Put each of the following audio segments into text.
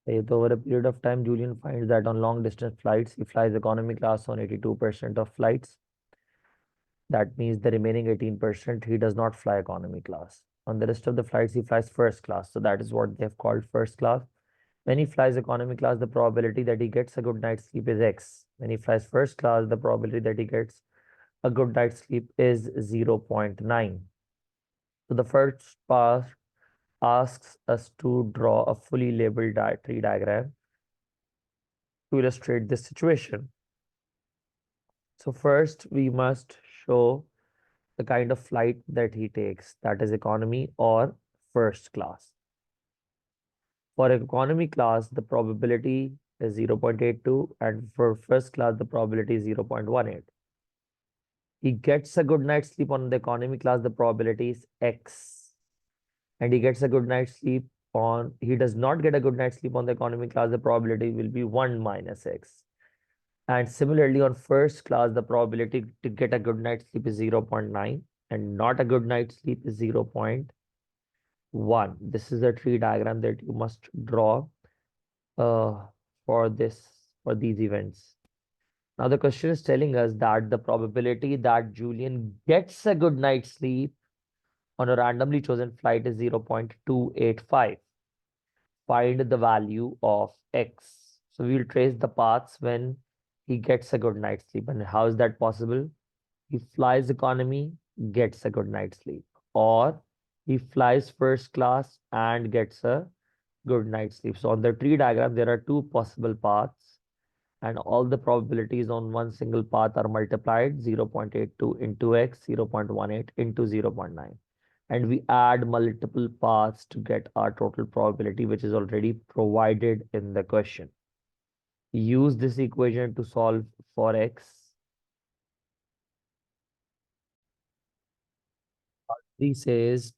Over a period of time, Julian finds that on long distance flights, he flies economy class on 82% of flights. That means the remaining 18% he does not fly economy class. On the rest of the flights, he flies first class. So that is what they have called first class. When he flies economy class, the probability that he gets a good night's sleep is X. When he flies first class, the probability that he gets a good night's sleep is 0.9. So the first part asks us to draw a fully labeled tree diagram to illustrate this situation. So first we must show the kind of flight that he takes, that is economy or first class. For economy class, the probability is 0.82, and for first class, the probability is 0.18. He gets a good night's sleep on the economy class, the probability is X. And he gets a good night's sleep on, he does not get a good night's sleep on the economy class, the probability will be 1 minus X. And similarly, on first class, the probability to get a good night's sleep is 0.9 and not a good night's sleep is 0.1. This is a tree diagram that you must draw for these events. Now the question is telling us that the probability that Julian gets a good night's sleep on a randomly chosen flight is 0.285. Find the value of X. So we will trace the paths when he gets a good night's sleep. And how is that possible? He flies economy, gets a good night's sleep. Or he flies first class and gets a good night's sleep. So on the tree diagram, there are two possible paths, and all the probabilities on one single path are multiplied 0.82 into X, 0.18 into 0.9. And we add multiple paths to get our total probability, which is already provided in the question. Use this equation to solve for X.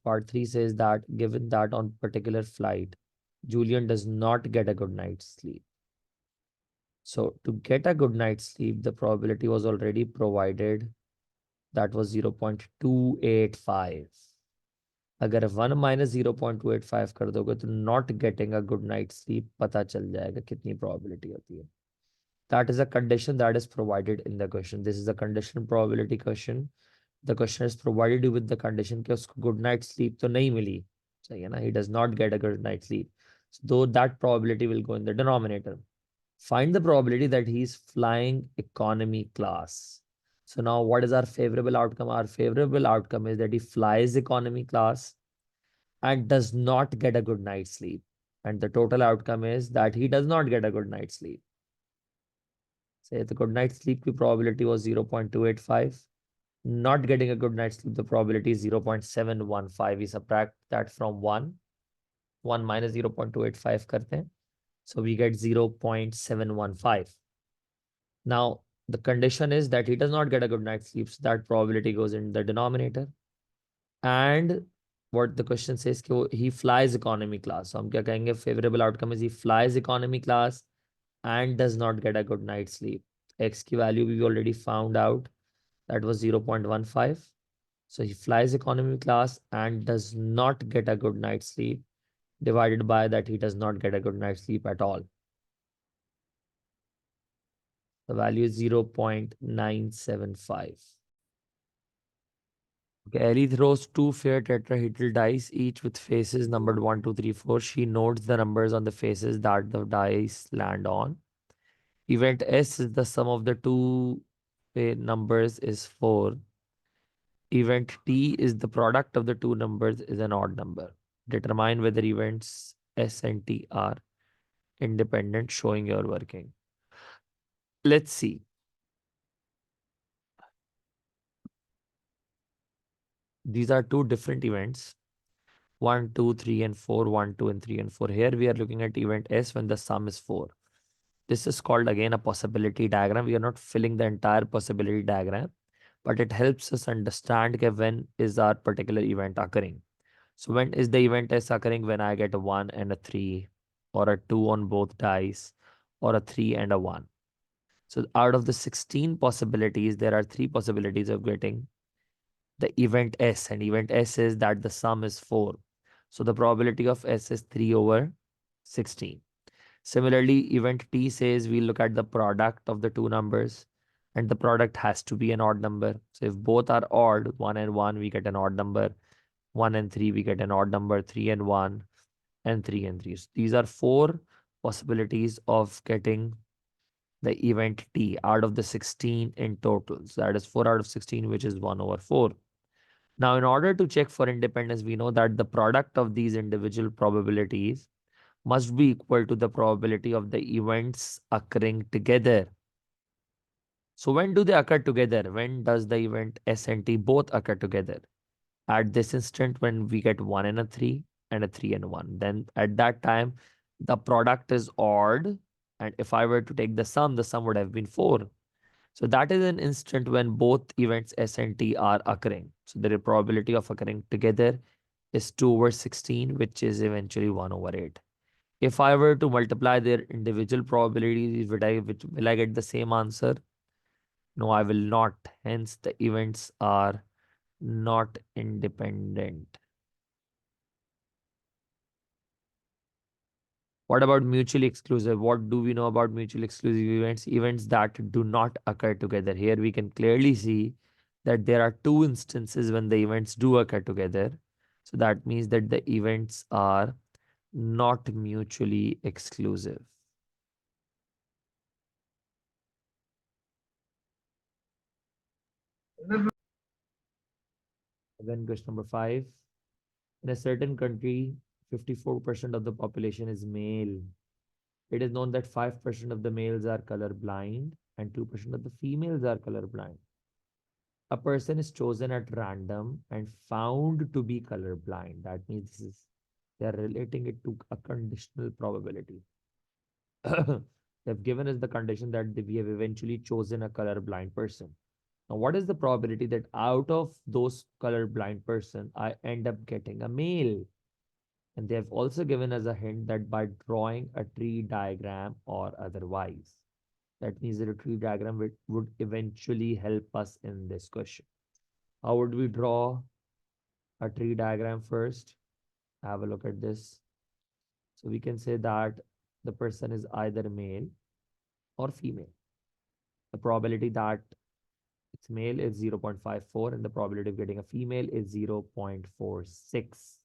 Part 3 says that given that on particular flight, Julian does not get a good night's sleep. So to get a good night's sleep, the probability was already provided. That was 0.285. अगर 1 minus 0.285 कर दोगे तो not getting a good night's sleep पता चल जाएगा कितनी probability होती है. That is a condition that is provided in the question. This is a conditional probability question. The question is provided you with the condition कि उसको good night sleep तो नहीं मिली. सही है ना? He does not get a good night sleep. So though that probability will go in the denominator. Find the probability that he's flying economy class. So now what is our favorable outcome? Our favorable outcome is that he flies economy class and does not get a good night's sleep. And the total outcome is that he does not get a good night's sleep. Say the good night's sleep probability was 0.285. Not getting a good night's sleep, the probability is 0.715. We subtract that from 1. 1 minus 0.285 karte hain. So we get 0.715. Now, the condition is that he does not get a good night's sleep. So that probability goes in the denominator. And what the question says, he flies economy class. So हम क्या कहेंगे? Favorable outcome is he flies economy class and does not get a good night's sleep. X की value we already found out. That was 0.15. So he flies economy class and does not get a good night's sleep, divided by that he does not get a good night's sleep at all. The value is 0.975. Okay, Ellie throws two fair tetrahedral dice, each with faces numbered 1, 2, 3, 4. She notes the numbers on the faces that the dice land on. Event S is the sum of the two numbers is 4. Event T is the product of the two numbers is an odd number. Determine whether events S and T are independent, showing your working. Let's see. These are two different events. 1, 2, 3, and 4. 1, 2, and 3, and 4. Here we are looking at event S when the sum is 4. This is called again a possibility diagram. We are not filling the entire possibility diagram, but it helps us understand when is our particular event occurring. So when is the event S occurring? When I get a 1 and a 3, or a 2 on both dice, or a 3 and a 1. So out of the 16 possibilities, there are 3 possibilities of getting the event S, and event S is that the sum is 4. So the probability of S is 3 over 16. Similarly, event T says we look at the product of the two numbers, and the product has to be an odd number. So if both are odd, 1 and 1, we get an odd number. 1 and 3, we get an odd number. 3 and 1, and 3 and 3. So these are four possibilities of getting the event T out of the 16 in total. So that is 4 out of 16, which is 1 over 4. Now, in order to check for independence, we know that the product of these individual probabilities must be equal to the probability of the events occurring together. So when do they occur together? When does the event S and T both occur together? At this instant, when we get 1 and a 3 and a 3 and 1, then at that time, the product is odd. And if I were to take the sum would have been 4. So that is an instant when both events S and T are occurring. So the probability of occurring together is 2 over 16, which is eventually 1 over 8. If I were to multiply their individual probabilities, will I get the same answer? No, I will not. Hence, the events are not independent. What about mutually exclusive? What do we know about mutually exclusive events? Events that do not occur together. Here we can clearly see that there are two instances when the events do occur together. So that means that the events are not mutually exclusive. Then question number 5. In a certain country, 54% of the population is male. It is known that 5% of the males are colorblind and 2% of the females are colorblind. A person is chosen at random and found to be colorblind. That means they are relating it to a conditional probability. They've given us the condition that we have eventually chosen a colorblind person. Now, what is the probability that out of those colorblind person, I end up getting a male? And they have also given us a hint that by drawing a tree diagram or otherwise. That means that a tree diagram would eventually help us in this question. How would we draw a tree diagram first? Have a look at this. So we can say that the person is either male or female. The probability that it's male is 0.54 and the probability of getting a female is 0.46.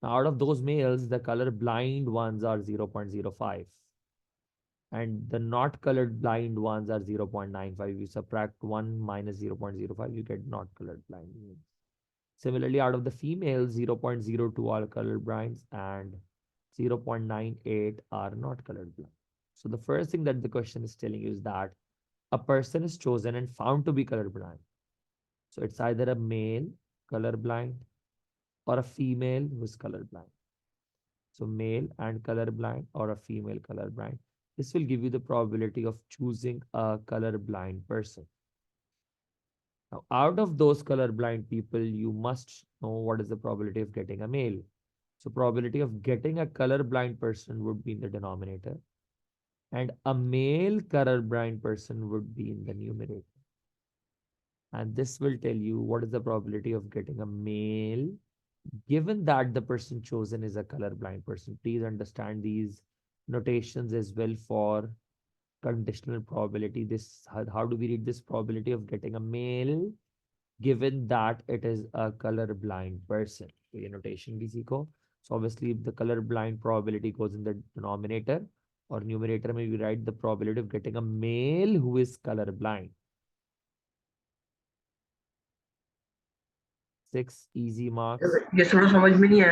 Now, out of those males, the color blind ones are 0.05 and the not colored blind ones are 0.95. You subtract 1 minus 0.05, you get not colored blind. Similarly, out of the females, 0.02 are colorblind and 0.98 are not colorblind. So the first thing that the question is telling you is that a person is chosen and found to be colorblind. So it's either a male colorblind or a female who is colorblind. So male and colorblind or a female colorblind. This will give you the probability of choosing a colorblind person. Now, out of those colorblind people, you must know what is the probability of getting a male. So probability of getting a colorblind person would be in the denominator and a male colorblind person would be in the numerator. And this will tell you what is the probability of getting a male given that the person chosen is a colorblind person. Please understand these notations as well for conditional probability. How do we read this probability of getting a male given that it is a colorblind person? So ये notation भी सीखो. So obviously the colorblind probability goes in the denominator or numerator में we write the probability of getting a male who is colorblind. 6 easy marks. ये थोड़ा समझ में नहीं आया